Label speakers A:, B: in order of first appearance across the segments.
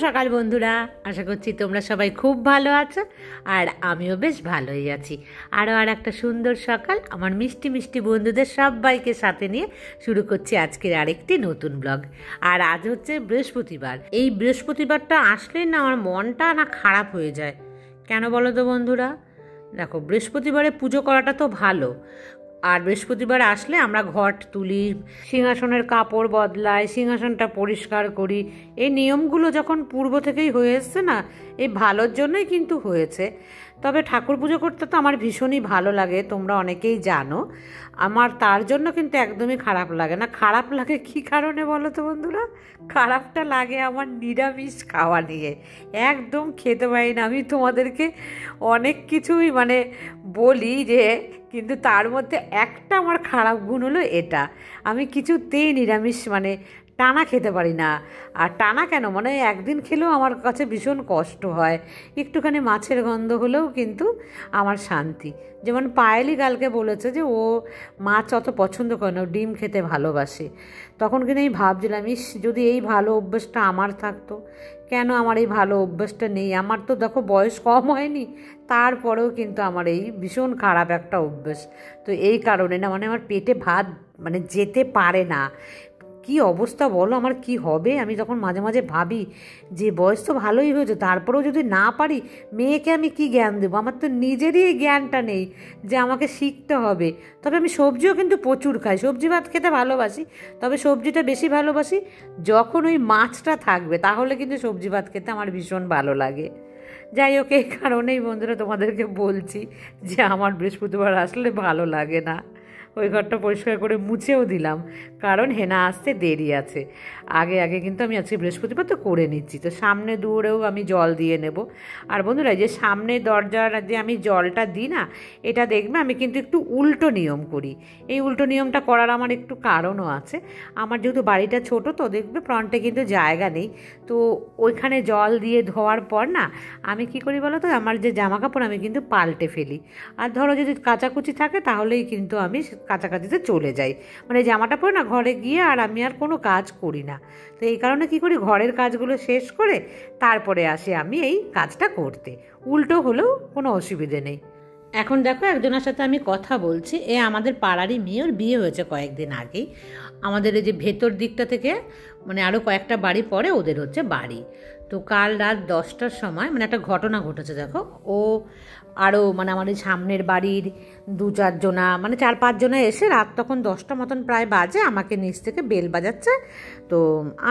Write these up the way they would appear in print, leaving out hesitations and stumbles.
A: সকাল বন্ধুরা, আশা করছি তোমরা সবাই খুব ভালো আছো আর আমিও বেশ ভালোই আছি। আর একটা সুন্দর সকাল আমার মিষ্টি মিষ্টি বন্ধুদের সবাইকে সাথে নিয়ে শুরু করছি আজকের আরেকটি নতুন ব্লগ। আর আজ হচ্ছে বৃহস্পতিবার। এই বৃহস্পতিবারটা আসলেই না আমার মনটা না খারাপ হয়ে যায়। কেন বলো তো বন্ধুরা? দেখো, বৃহস্পতিবারে পুজো করাটা তো ভালো, আর বৃহস্পতিবার আসলে আমরা ঘট তুলি, সিংহাসনের কাপড় বদলাই, সিংহাসনটা পরিষ্কার করি। এই নিয়মগুলো যখন পূর্ব থেকেই হয়ে এসছে না, এই ভালোর জন্যই কিন্তু হয়েছে। তবে ঠাকুর পুজো করতে তো আমার ভীষণই ভালো লাগে, তোমরা অনেকেই জানো। আমার তার জন্য কিন্তু একদমই খারাপ লাগে না। খারাপ লাগে কী কারণে বলো তো বন্ধুরা? খারাপটা লাগে আমার নিরামিষ খাওয়া নিয়ে। একদম খেতে পারি না। আমি তোমাদেরকে অনেক কিছুই বলি যে, কিন্তু তার মধ্যে একটা আমার খারাপ গুণ হলো এটা, আমি কিছুতেই নিরামিষ টানা খেতে পারি না। আর টানা কেন, একদিন খেলেও আমার কাছে ভীষণ কষ্ট হয়। একটুখানি মাছের গন্ধ হলেও কিন্তু আমার শান্তি। যেমন পায়েলি কালকে বলেছে যে ও মাছ অত পছন্দ করে না, ডিম খেতে ভালোবাসে। তখন কিন্তু আমি ভাবছিলাম, যদি এই ভালো অভ্যাসটা আমার থাকতো। কেন আমার এই ভালো অভ্যাসটা নেই? আমার তো দেখো বয়স কম হয়নি, তারপরেও কিন্তু আমার এই ভীষণ খারাপ একটা অভ্যাস। তো এই কারণে না আমার পেটে ভাত যেতে পারে না। কি অবস্থা বলো, আমার কি হবে? আমি যখন মাঝে মাঝে ভাবি যে বয়স তো ভালোই হয়েছে, তারপরেও যদি না পারি, মেয়েকে আমি কি জ্ঞান দেবো? আমার তো নিজেরই এই জ্ঞানটা নেই যে আমাকে শিখতে হবে। তবে আমি সবজিও কিন্তু প্রচুর খাই, সবজি ভাত খেতে ভালোবাসি। তবে সবজিটা বেশি ভালোবাসি যখন ওই মাছটা থাকবে, তাহলে কিন্তু সবজি ভাত খেতে আমার ভীষণ ভালো লাগে। যাই হোক, এই কারণেই বন্ধুরা তোমাদেরকে বলছি যে আমার বৃহস্পতিবার আসলে ভালো লাগে না। ওই ঘরটা পরিষ্কার করে মুছেও দিলাম, কারণ হেনা আসতে দেরি আছে। আগে কিন্তু আমি আজকে বৃহস্পতিবার তো করে নিচ্ছি। তো সামনে দূরেও আমি জল দিয়ে নেব। আর বন্ধুরা, যে সামনে দরজার যে আমি জলটা দিই না, এটা দেখবে আমি কিন্তু একটু উল্টো নিয়ম করি। এই উল্টো নিয়মটা করার আমার একটু কারণও আছে। আমার যেহেতু বাড়িটা ছোট, তো দেখবে ফ্রন্টে কিন্তু জায়গা নেই। তো ওইখানে জল দিয়ে ধোয়ার পর না আমি কি করি বলো তো, আমার যে জামা কাপড় আমি কিন্তু পাল্টে ফেলি। আর ধরো যদি কাচাকুচি থাকে, তাহলেই কিন্তু আমি কাছাকাছিতে চলে যাই। জামাটা পরে না ঘরে গিয়ে আর আমি আর কোনো কাজ করি না। তো এই কারণে কি করি, ঘরের কাজগুলো শেষ করে তারপরে আসি আমি এই কাজটা করতে। উল্টো হলেও কোনো অসুবিধে নেই। এখন দেখো, একজনের সাথে আমি কথা বলছি, আমাদের পাড়ারই মেয়ে, ওর বিয়ে হয়েছে কয়েকদিন আগেই। আমাদের এই যে ভেতর দিকটা থেকে আরও কয়েকটা বাড়ি পরে ওদের হচ্ছে বাড়ি। তো কাল রাত 10টার সময় একটা ঘটনা ঘটেছে। দেখো, ও আরও আমাদের সামনের বাড়ির 2-4 জনা 4-5 জনা এসে রাত তখন 10টা মতন প্রায় বাজে, আমাকে নিচ থেকে বেল বাজাচ্ছে। তো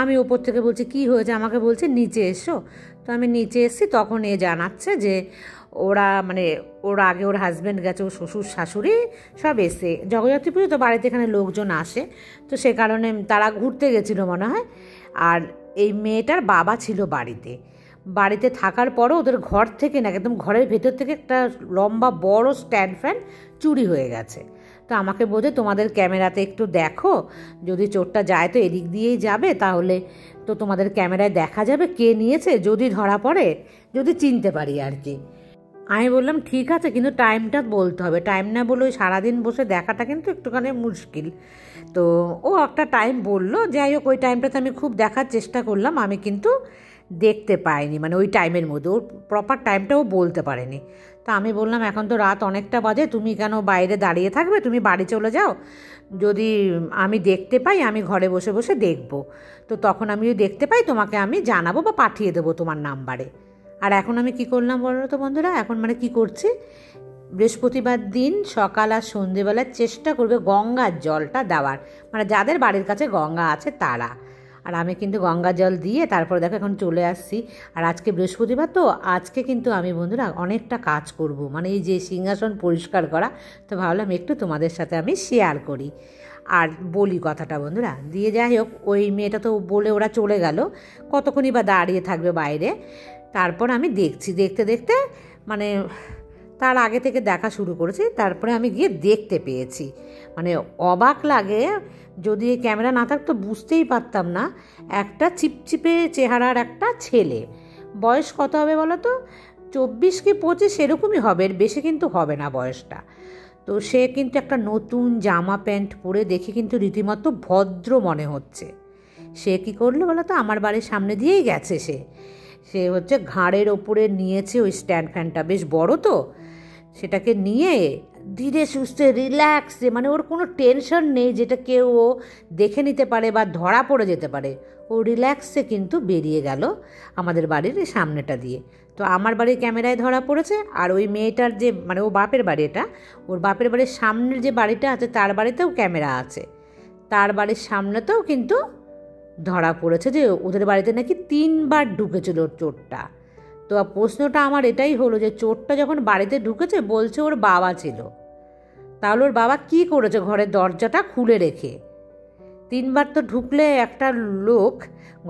A: আমি ওপর থেকে বলছি কি হয়েছে, আমাকে বলছে নিচে এসো। তো আমি নিচে এসেছি, তখন এ জানাচ্ছে যে ওরা ওর আগে ওর হাজব্যান্ড গেছে, ওর শ্বশুর শাশুড়ি সব এসে, জগদ্ধাত্রী পুজো তো বাড়িতে এখানে লোকজন আসে, তো সে কারণে তারা ঘুরতে গেছিলো মনে হয়। আর এই মেয়েটার বাবা ছিল বাড়িতে থাকার পরও ওদের ঘর থেকে না, একদম ঘরের ভেতর থেকে একটা লম্বা বড় স্ট্যান্ড ফ্যান চুরি হয়ে গেছে। তো আমাকে বলছে তোমাদের ক্যামেরাতে একটু দেখো, যদি চোরটা যায় তো এদিক দিয়েই যাবে, তাহলে তো তোমাদের ক্যামেরায় দেখা যাবে কে নিয়েছে, যদি ধরা পড়ে, যদি চিনতে পারি আর কি। আমি বললাম ঠিক আছে, কিন্তু টাইমটা বলতে হবে। টাইম না বলে ওই সারাদিন বসে দেখাটা কিন্তু একটুখানি মুশকিল। তো ও একটা টাইম বললো। যাই হোক, ওই টাইমটাতে আমি খুব দেখার চেষ্টা করলাম, আমি কিন্তু দেখতে পাইনি। ওই টাইমের মধ্যে ওর প্রপার টাইমটা ও বলতে পারেনি। তা আমি বললাম এখন তো রাত অনেকটা বাজে, তুমি কেন বাইরে দাঁড়িয়ে থাকবে, তুমি বাড়ি চলে যাও। যদি আমি দেখতে পাই, আমি ঘরে বসে বসে দেখব। তো তখন আমি যদি দেখতে পাই তোমাকে আমি জানাবো বা পাঠিয়ে দেবো তোমার নাম্বারে। আর এখন আমি কি করলাম বলো তো বন্ধুরা? এখন কি করছি, বৃহস্পতিবার দিন সকাল আর সন্ধেবেলার চেষ্টা করবে গঙ্গার জলটা দেওয়ার, যাদের বাড়ির কাছে গঙ্গা আছে তারা। আর আমি কিন্তু গঙ্গা জল দিয়ে তারপরে দেখো এখন চলে আসছি। আর আজকে বৃহস্পতিবার তো, আজকে কিন্তু আমি বন্ধুরা অনেকটা কাজ করব, এই যে সিংহাসন পরিষ্কার করা। তো ভাবলাম একটু তোমাদের সাথে আমি শেয়ার করি আর বলি কথাটা বন্ধুরা দিয়ে। যাই হোক, ওই মেয়েটা তো বলে ওরা চলে গেল, কতক্ষণই বা দাঁড়িয়ে থাকবে বাইরে। তারপর আমি দেখতে দেখতে তার আগে থেকে দেখা শুরু করেছি। তারপরে আমি গিয়ে দেখতে পেয়েছি, অবাক লাগে। যদি এই ক্যামেরা না থাকতো বুঝতেই পারতাম না। একটা চিপচিপে চেহারার একটা ছেলে, বয়স কত হবে বলো তো, 24 কি 25 এরকমই হবে, এর বেশি কিন্তু হবে না বয়সটা। তো সে কিন্তু একটা নতুন জামা প্যান্ট পরে দেখে কিন্তু রীতিমতো ভদ্র মনে হচ্ছে। সে কি করলো বলো তো, আমার বাড়ির সামনে দিয়েই গেছে সে। সে হচ্ছে ঘাড়ের ওপরে নিয়েছে ওই স্ট্যান্ড ফ্যানটা, বেশ বড় তো, সেটাকে নিয়ে ধীরে সুস্থে রিল্যাক্সে, মানে ওর কোনো টেনশন নেই যেটা কেউ ও দেখে নিতে পারে বা ধরা পড়ে যেতে পারে, ও রিল্যাক্সে কিন্তু বেরিয়ে গেল আমাদের বাড়ির সামনেটা দিয়ে। তো আমার বাড়ির ক্যামেরায় ধরা পড়েছে, আর ওই মেয়েটার যে মানে ও বাপের বাড়ি, এটা ওর বাপের বাড়ির সামনের যে বাড়িটা আছে তার বাড়িতেও ক্যামেরা আছে, তার বাড়ির সামনেতেও কিন্তু ধরা পড়েছে যে ওদের বাড়িতে নাকি 3বার ঢুকেছিল চোরটা। তো প্রশ্নটা আমার এটাই হলো যে চোরটা যখন বাড়িতে ঢুকেছে বলছে ওর বাবা ছিল, তাহলে ওর বাবা কি করেছে ঘরের দরজাটা খুলে রেখে? 3বার তো ঢুকলে একটা লোক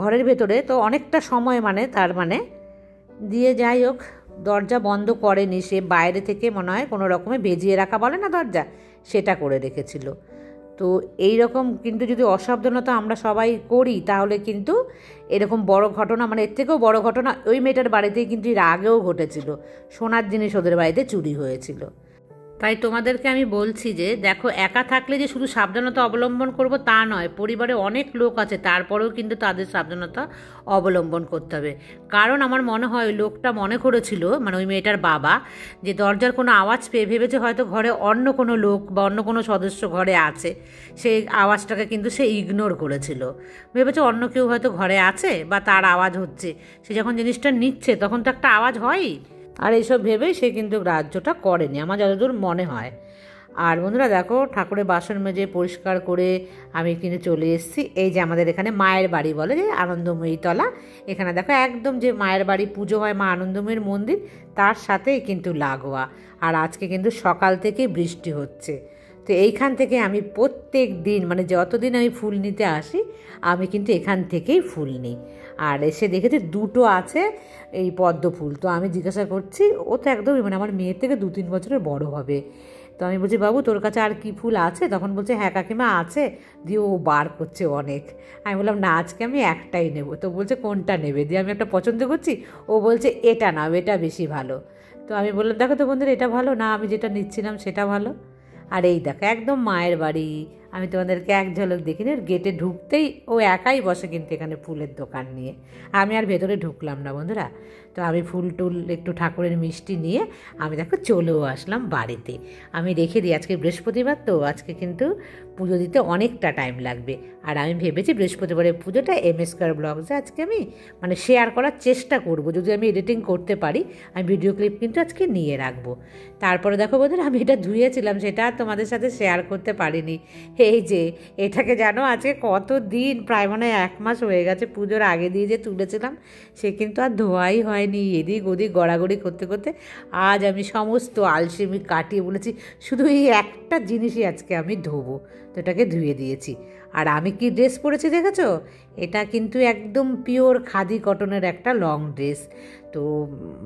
A: ঘরের ভেতরে তো অনেকটা সময় মানে তার মানে দিয়ে, যাই হোক দরজা বন্ধ করেনি, সে বাইরে থেকে মনে হয় কোনো রকমে ভেজিয়ে রাখা বলে না দরজা, সেটা করে রেখেছিল। তো এই রকম কিন্তু যদি অসাবধানতা আমরা সবাই করি তাহলে কিন্তু এরকম বড় ঘটনা, মানে এর থেকেও বড় ঘটনা ওই মেয়েটার বাড়িতেই কিন্তু এর আগেও ঘটেছিল, সোনার জিনিস ওদের বাড়িতে চুরি হয়েছিল। তাই তোমাদেরকে আমি বলছি যে দেখো, একা থাকলে যে শুধু সাবধানতা অবলম্বন করব তা নয়, পরিবারে অনেক লোক আছে তারপরেও কিন্তু তাদের সাবধানতা অবলম্বন করতে হবে। কারণ আমার মনে হয় ওই লোকটা মনে করেছিল, মানে ওই মেয়েটার বাবা, যে দরজার কোনো আওয়াজ পেয়ে ভেবেছে হয়তো ঘরে অন্য কোনো লোক বা অন্য কোনো সদস্য ঘরে আছে, সেই আওয়াজটাকে কিন্তু সে ইগনোর করেছিল, ভেবেছে অন্য কেউ হয়তো ঘরে আছে বা তার আওয়াজ হচ্ছে, সে যখন জিনিসটা নিচ্ছে তখন তো একটা আওয়াজ হয়ই, আর এইসব ভেবেই সে কিন্তু গ্রাহ্যটা করেনি আমার যতদূর মনে হয়। আর বন্ধুরা দেখো, ঠাকুরের বাসন মেজে পরিষ্কার করে আমি কিন্তু চলে এসেছি এই যে আমাদের এখানে মায়ের বাড়ি বলে যে আনন্দময়ী তলা, এখানে দেখো একদম যে মায়ের বাড়ি পুজো হয় মা আনন্দময়ীর মন্দির তার সাথেই কিন্তু লাগোয়া। আর আজকে কিন্তু সকাল থেকে বৃষ্টি হচ্ছে, তো এইখান থেকে আমি প্রত্যেক দিন মানে যতদিন আমি ফুল নিতে আসি আমি কিন্তু এখান থেকেই ফুল নিই। আর এসে দেখেছি 2টো আছে এই পদ্ম ফুল, তো আমি জিজ্ঞাসা করছি, ও তো একদমই মানে আমার মেয়ের থেকে 2-3 বছরের বড় হবে, তো আমি বলছি বাবু তোর কাছে আর কি ফুল আছে? তখন বলছে হ্যাঁ কাকিমা আছে, দিয়ে ও বার করছে অনেক। আমি বললাম না আজকে আমি একটাই নেব, তো বলছে কোনটা নেবে? দিয়ে আমি একটা পছন্দ করছি, ও বলছে এটা নাও, এটা বেশি ভালো। তো আমি বললাম দেখো তো বন্ধুরা, এটা ভালো না আমি যেটা নিচ্ছিলাম সেটা ভালো? আর এই দেখো একদম মায়ের বাড়ি, আমি তোমাদেরকে এক ঝলক দেখিনি, গেটে ঢুকতেই ও একাই বসে কিন্তু এখানে ফুলের দোকান নিয়ে, আমি আর ভেতরে ঢুকলাম না বন্ধুরা। তো আমি ফুল টুল একটু ঠাকুরের মিষ্টি নিয়ে আমি দেখো চলেও আসলাম বাড়িতে। আমি রেখে দিই, আজকে বৃহস্পতিবার তো আজকে কিন্তু পুজো দিতে অনেকটা টাইম লাগবে, আর আমি ভেবেছি বৃহস্পতিবারের পুজোটা MS স্কয়ার ব্লগসে আজকে আমি মানে শেয়ার করার চেষ্টা করব, যদি আমি এডিটিং করতে পারি আমি ভিডিও ক্লিপ কিন্তু আজকে নিয়ে রাখবো। তারপরে দেখো বন্ধুরা, আমি এটা ধুয়েছিলাম সেটা আর তোমাদের সাথে শেয়ার করতে পারিনি। এই যে এটাকে জানো আজকে কত দিন, প্রায় মনে হয় 1 মাস হয়ে গেছে, পুজোর আগে দিয়ে যে তুলেছিলাম সে কিন্তু আর ধোয়াই হয়নি, এদিক ওদিক গড়াগড়ি করতে করতে আজ আমি সমস্ত আলসেমি কাটিয়ে বলেছি শুধু এই একটা জিনিসই আজকে আমি ধোবো, তো এটাকে ধুয়ে দিয়েছি। আর আমি কি ড্রেস পরেছি দেখেছো? এটা কিন্তু একদম পিওর খাদি কটনের একটা লং ড্রেস। তো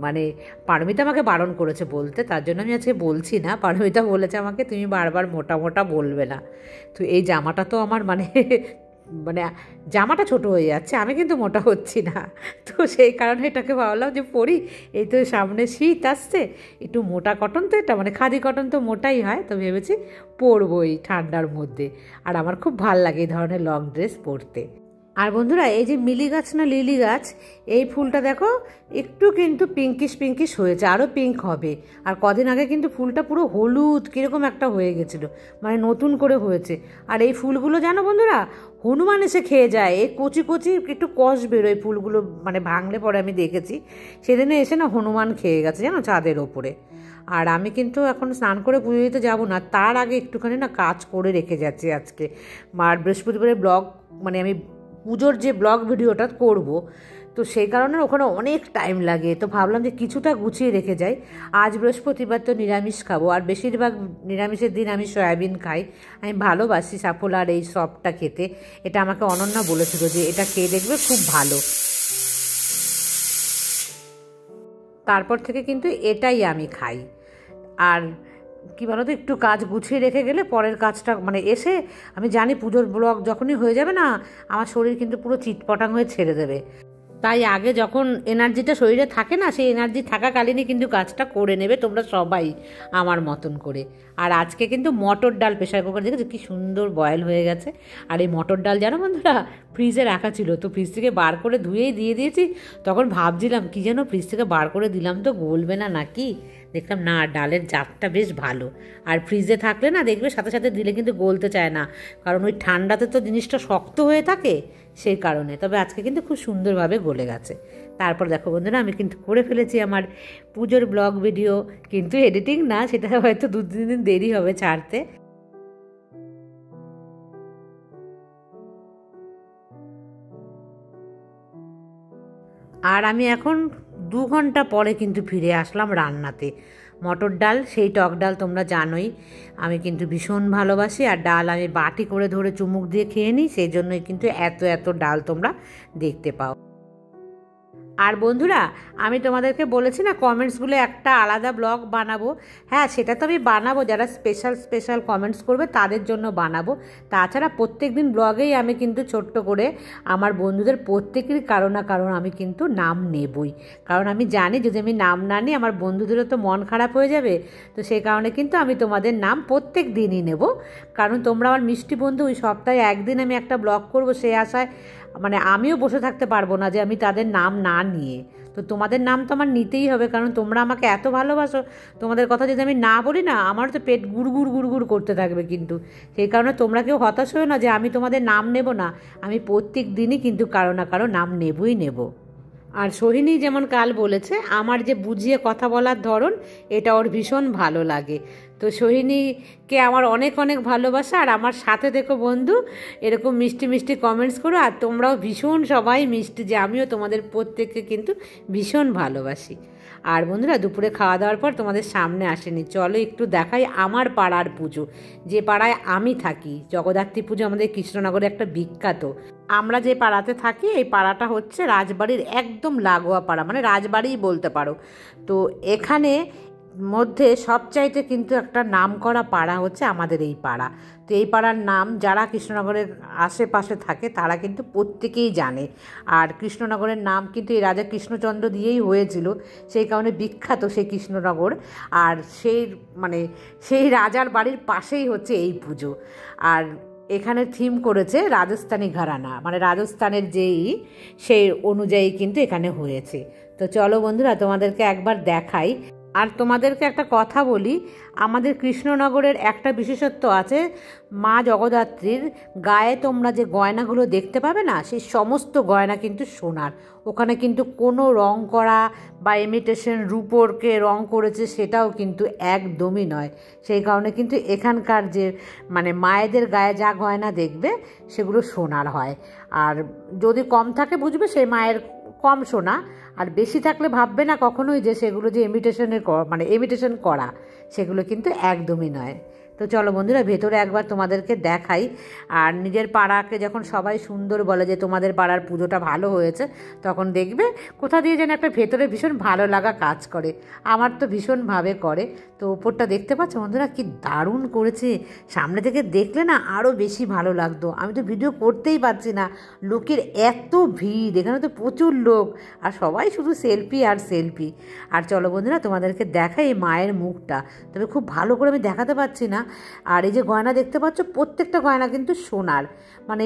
A: মানে পারমিতা আমাকে বারণ করেছে বলতে, তার জন্য আমি আজকে বলছি না। পারমিতা বলেছে আমাকে তুমি বারবার মোটা মোটা বলবে না। তো এই জামাটা তো আমার মানে মানে জামাটা ছোট হয়ে যাচ্ছে, আমি কিন্তু মোটা হচ্ছি না, তো সেই কারণে এটাকে ভাবলাম যে পরি, এই তো সামনে শীত আসছে, একটু মোটা কটন তো এটা মানে খাদি কটন তো মোটাই হয়, তো ভেবেছি পরবো এই ঠান্ডার মধ্যে। আর আমার খুব ভাল লাগে এই ধরনের লং ড্রেস পরতে। আর বন্ধুরা এই যে মিলি গাছ না লিলি গাছ, এই ফুলটা দেখো একটু কিন্তু পিঙ্কিশ পিঙ্কিশ হয়েছে, আরও পিঙ্ক হবে। আর কদিন আগে কিন্তু ফুলটা পুরো হলুদ কীরকম একটা হয়ে গেছিলো, মানে নতুন করে হয়েছে। আর এই ফুলগুলো জানো বন্ধুরা হনুমান এসে খেয়ে যায়, এই কচি কচি একটু কষ বেরোয় ফুলগুলো, মানে ভাঙলে পরে আমি দেখেছি সেদিনে এসে না হনুমান খেয়ে গেছে জানো ছাদের ওপরে। আর আমি কিন্তু এখন স্নান করে পুজো দিতে যাবো না, তার আগে একটুখানি না কাজ করে রেখে যাচ্ছি আজকে। আর বৃহস্পতিবারের ব্লগ মানে আমি পুজোর যে ব্লগ ভিডিওটা করব, তো সেই কারণে ওখানে অনেক টাইম লাগে, তো ভাবলাম যে কিছুটা গুছিয়ে রেখে যাই। আজ বৃহস্পতিবার তো নিরামিষ খাবো, আর বেশিরভাগ নিরামিষের দিন আমি সয়াবিন খাই, আমি ভালোবাসি সাফোলার এই সবটা খেতে। এটা আমাকে অনন্যা বলেছিল যে এটা খেয়ে দেখবে খুব ভালো, তারপর থেকে কিন্তু এটাই আমি খাই। আর কী বলো তো, একটু কাজ গুছিয়ে রেখে গেলে পরের কাজটা মানে এসে আমি জানি পুজোর ব্লগ যখনই হয়ে যাবে না আমার শরীর কিন্তু পুরো চিটপটাং হয়ে ছেড়ে দেবে। তাই আগে যখন এনার্জিটা শরীরে থাকে না, সেই এনার্জি থাকাকালীনই কিন্তু কাজটা করে নেবে তোমরা সবাই আমার মতন করে। আর আজকে কিন্তু মটর ডাল প্রেশার কুকার, দেখেছো কি সুন্দর বয়েল হয়ে গেছে। আর এই মটর ডাল জানো বন্ধুরা ফ্রিজে রাখা ছিল, তো ফ্রিজ থেকে বার করে ধুয়েই দিয়ে দিয়েছি। তখন ভাবছিলাম কি যেন ফ্রিজ থেকে বার করে দিলাম তো গলবে না নাকি, দেখলাম না ডালের জাতটা বেশ ভালো। আর ফ্রিজে থাকলে না দেখবে সাথে সাথে দিলে কিন্তু গলতে চায় না, কারণ ওই ঠান্ডাতে তো জিনিসটা শক্ত হয়ে থাকে সেই কারণে। তবে আজকে কিন্তু খুব সুন্দরভাবে গলে গেছে। তারপর দেখো বন্ধুরা আমি কিন্তু করে ফেলেছি আমার পুজোর ব্লগ ভিডিও, কিন্তু এডিটিং না, সেটা হয়তো 2-3 দিন দেরি হবে ছাড়তে। আর আমি এখন 2 ঘন্টা পরে কিন্তু ফিরে আসলাম রান্নাতে। মটর ডাল, সেই টক ডাল তোমরা জানোই আমি কিন্তু ভীষণ ভালোবাসি। আর ডাল আমি বাটি করে ধরে চুমুক দিয়ে খেয়ে নিই, সেই জন্যই কিন্তু এত এত ডাল তোমরা দেখতে পাও। আর বন্ধুরা আমি তোমাদেরকে বলেছি না কমেন্টসগুলো একটা আলাদা ব্লগ বানাবো। হ্যাঁ সেটা তো আমি বানাবো, যারা স্পেশাল কমেন্টস করবে তাদের জন্য বানাবো। তাছাড়া প্রত্যেক দিন ব্লগেই আমি কিন্তু ছোট্ট করে আমার বন্ধুদের প্রত্যেকেরই কারো না কারণ আমি কিন্তু নাম নেবই, কারণ আমি জানি যদি আমি নাম না নিই আমার বন্ধুদেরও তো মন খারাপ হয়ে যাবে। তো সেই কারণে কিন্তু আমি তোমাদের নাম প্রত্যেক দিনই নেব, কারণ তোমরা আমার মিষ্টি বন্ধু। ওই সপ্তাহে একদিন আমি একটা ব্লগ করব, সেই আশায় মানে আমিও বসে থাকতে পারবো না যে আমি তাদের নাম না নিয়ে। তো তোমাদের নাম তো আমার নিতেই হবে, কারণ তোমরা আমাকে এত ভালোবাসো। তোমাদের কথা যদি আমি না বলি না আমার তো পেট গুড়গুড় করতে থাকবে। কিন্তু সেই কারণে তোমরা কেউ হতাশ হও না যে আমি তোমাদের নাম নেব না, আমি প্রত্যেক দিনই কিন্তু কারো না কারো নাম নেবই নেব। আর সোহিনী যেমন কাল বলেছে আমার যে বুঝিয়ে কথা বলার ধরন এটা ওর ভীষণ ভালো লাগে। তো সোহিনীকে আমার অনেক অনেক ভালোবাসা। আর আমার সাথে দেখো বন্ধু এরকম মিষ্টি মিষ্টি কমেন্টস করো, আর তোমরাও ভীষণ সবাই মিষ্টি, যে আমিও তোমাদের প্রত্যেককে কিন্তু ভীষণ ভালোবাসি। আর বন্ধুরা দুপুরে খাওয়া দাওয়ার পর তোমাদের সামনে আসেনি, চলো একটু দেখাই আমার পাড়ার পুজো, যে পাড়ায় আমি থাকি। জগদ্ধাত্রী পুজো আমাদের কৃষ্ণনগরে একটা বিখ্যাত। আমরা যে পাড়াতে থাকি এই পাড়াটা হচ্ছে রাজবাড়ির একদম লাগোয়া পাড়া, মানে রাজবাড়িই বলতে পারো। তো এখানে মধ্যে সবচাইতে কিন্তু একটা নাম করা পাড়া হচ্ছে আমাদের এই পাড়া। তো এই পাড়ার নাম যারা কৃষ্ণনগরের আশেপাশে থাকে তারা কিন্তু প্রত্যেকেই জানে। আর কৃষ্ণনগরের নাম কিন্তু এই রাজা কৃষ্ণচন্দ্র দিয়েই হয়েছিল, সেই কারণে বিখ্যাত সেই কৃষ্ণনগর। আর সেই রাজার বাড়ির পাশেই হচ্ছে এই পুজো। আর এখানে থিম করেছে রাজস্থানী ঘরানা, মানে রাজস্থানের সেই অনুযায়ী কিন্তু এখানে হয়েছে। তো চলো বন্ধুরা তোমাদেরকে একবার দেখাই। আর তোমাদেরকে একটা কথা বলি, আমাদের কৃষ্ণনগরের একটা বিশেষত্ব আছে, মা জগদ্ধাত্রীর গায়ে তোমরা যে গয়নাগুলো দেখতে পাবে না সেই সমস্ত গয়না কিন্তু সোনার। ওখানে কিন্তু কোনো রং করা বা ইমিটেশন রূপোরকে রং করেছে সেটাও কিন্তু একদমই নয়। সেই কারণে কিন্তু এখানকার যে মায়েদের গায়ে যা গয়না দেখবে সেগুলো সোনার হয়। আর যদি কম থাকে বুঝবে সেই মায়ের কম সোনা, আর বেশি থাকলে ভাববে না কখনোই যে সেগুলো যে ইমিটেশন করা, সেগুলো কিন্তু একদমই নয়। তো চলো বন্ধুরা ভেতরে একবার তোমাদেরকে দেখাই। আর নিজের পাড়াকে যখন সবাই সুন্দর বলে যে তোমাদের পাড়ার পুজোটা ভালো হয়েছে, তখন দেখবে কোথা দিয়ে যেন একটা ভেতরে ভীষণ ভালো লাগা কাজ করে। আমার তো ভীষণভাবে করে। তো ওপরটা দেখতে পাচ্ছ বন্ধুরা কি দারুণ করেছে, সামনে থেকে দেখলে না আরও বেশি ভালো লাগতো। আমি তো ভিডিও করতেই পারছি না, লোকের এত ভিড়, এখানে তো প্রচুর লোক, আর সবাই শুধু সেলফি আর সেলফি। আর চলো বন্ধুরা তোমাদেরকে দেখাই এই মায়ের মুখটা, তবে খুব ভালো করে আমি দেখাতে পারছি না। আর এই যে গয়না দেখতে পাচ্ছ প্রত্যেকটা গয়না কিন্তু সোনার,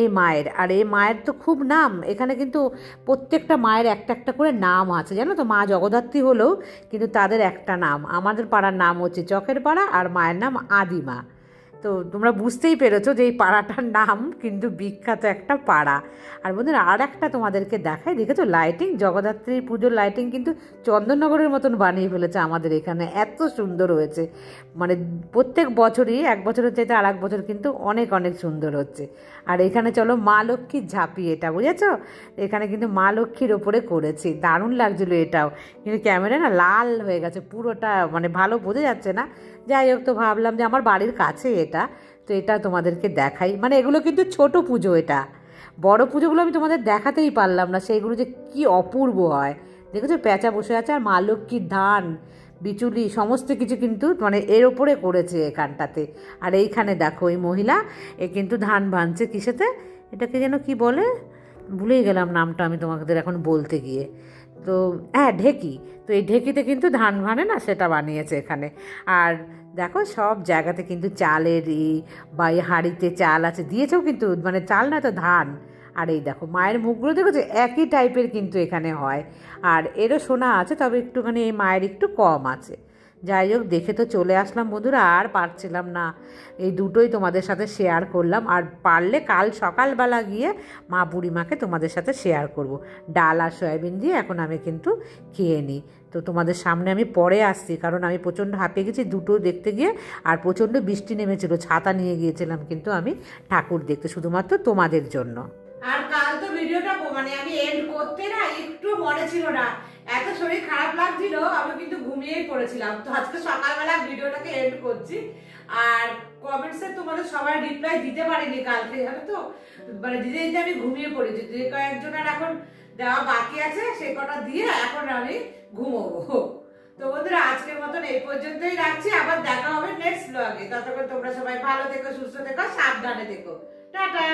A: এই মায়ের। আর এই মায়ের তো খুব নাম, এখানে কিন্তু প্রত্যেকটা মায়ের একটা একটা করে নাম আছে জানো তো। মা জগদ্ধাত্রী হলেও কিন্তু তাদের একটা নাম। আমাদের পাড়ার নাম হচ্ছে চকের পাড়া, আর মায়ের নাম আদিমা। তো তোমরা বুঝতেই পেরেছো যে এই পাড়াটার নাম কিন্তু বিখ্যাত একটা পাড়া। আর বন্ধুরা আর একটা তোমাদেরকে দেখাই, দেখেছো লাইটিং, জগদ্ধাত্রী পুজোর লাইটিং কিন্তু চন্দননগরের মতন বানিয়ে ফেলেছে আমাদের এখানে, এত সুন্দর হয়েছে। প্রত্যেক বছরই এক বছরের চাইতে আর এক বছর কিন্তু অনেক অনেক সুন্দর হচ্ছে। আর এখানে চলো মা লক্ষ্মীর ঝাঁপি, এটা বুঝেছো, এখানে কিন্তু মা লক্ষ্মীর ওপরে করেছি, দারুণ লাগছিলো এটাও। কিন্তু ক্যামেরা না লাল হয়ে গেছে পুরোটা, ভালো বোঝা যাচ্ছে না। যাই হোক, তো ভাবলাম যে আমার বাড়ির কাছে এটা, তো এটা তোমাদেরকে দেখাই। এগুলো কিন্তু ছোট পুজো, এটা বড় পুজোগুলো আমি তোমাদের দেখাতেই পারলাম না, সেইগুলো যে কি অপূর্ব হয়। দেখেছো প্যাঁচা বসে আছে, আর মা লক্ষ্মীর ধান বিচুলি সমস্ত কিছু কিন্তু এর ওপরে করেছে এখানটাতে। আর এইখানে দেখো এই মহিলা কিন্তু ধান ভাঙছে কিসেতে, এটাকে যেন কি বলে, ভুলেই গেলাম নামটা আমি তোমাদের এখন বলতে গিয়ে। তো হ্যাঁ, ঢেকি। তো এই ঢেকিতে কিন্তু ধান ভানে না, সেটা বানিয়েছে এখানে। আর দেখো সব জায়গাতে কিন্তু চালের বা এই হাঁড়িতে চাল আছে, দিয়েছেও কিন্তু, মানে চাল না তো ধান। আর এই দেখো মায়ের মুখগুলো দেখেছো, একই টাইপের কিন্তু এখানে হয়। আর এরও সোনা আছে, তবে একটুখানি এই মায়ের একটু কম আছে। যাই হোক, দেখে তো চলে আসলাম বন্ধুরা, আর পারছিলাম না। এই দুটোই তোমাদের সাথে শেয়ার করলাম, আর পারলে কাল সকালবেলা গিয়ে মা বুড়িমাকে তোমাদের সাথে শেয়ার করব। ডাল আর সয়াবিন দিয়ে এখন আমি কিন্তু খেয়ে নিই। তো তোমাদের সামনে আমি পরে আসছি, কারণ আমি প্রচণ্ড হাঁপিয়ে গেছি দুটো দেখতে গিয়ে। আর প্রচণ্ড বৃষ্টি নেমেছিল, ছাতা নিয়ে গিয়েছিলাম কিন্তু আমি ঠাকুর দেখতে, শুধুমাত্র তোমাদের জন্য। আর কাল তো ভিডিওটা মানে আমি এন্ড করতে না একটু মনে ছিল না, এত শরীর খারাপ লাগছিল, আমি কিন্তু ঘুমিয়েই পড়েছিলাম। তো আজকে সকালবেলা ভিডিওটাকে এন্ড করছি। আর কমেন্টসে তোমাদের সবাই রিপ্লাই দিতে পারিনি কালকে, জানো তো, মানে দিতে দিতে আমি ঘুমিয়ে পড়েছি। যে কয়েকজনের এখন দেওয়া বাকি আছে সে কটা দিয়ে এখন আমি ঘুমোবো। তো বন্ধুরা আজকের মতন এই পর্যন্তই রাখছি, আবার দেখা হবে নেক্সট ব্লগে। ততক্ষণ তোমরা সবাই ভালো থেকো, সুস্থ থেকো, সাবধানে থেকো। টাটা।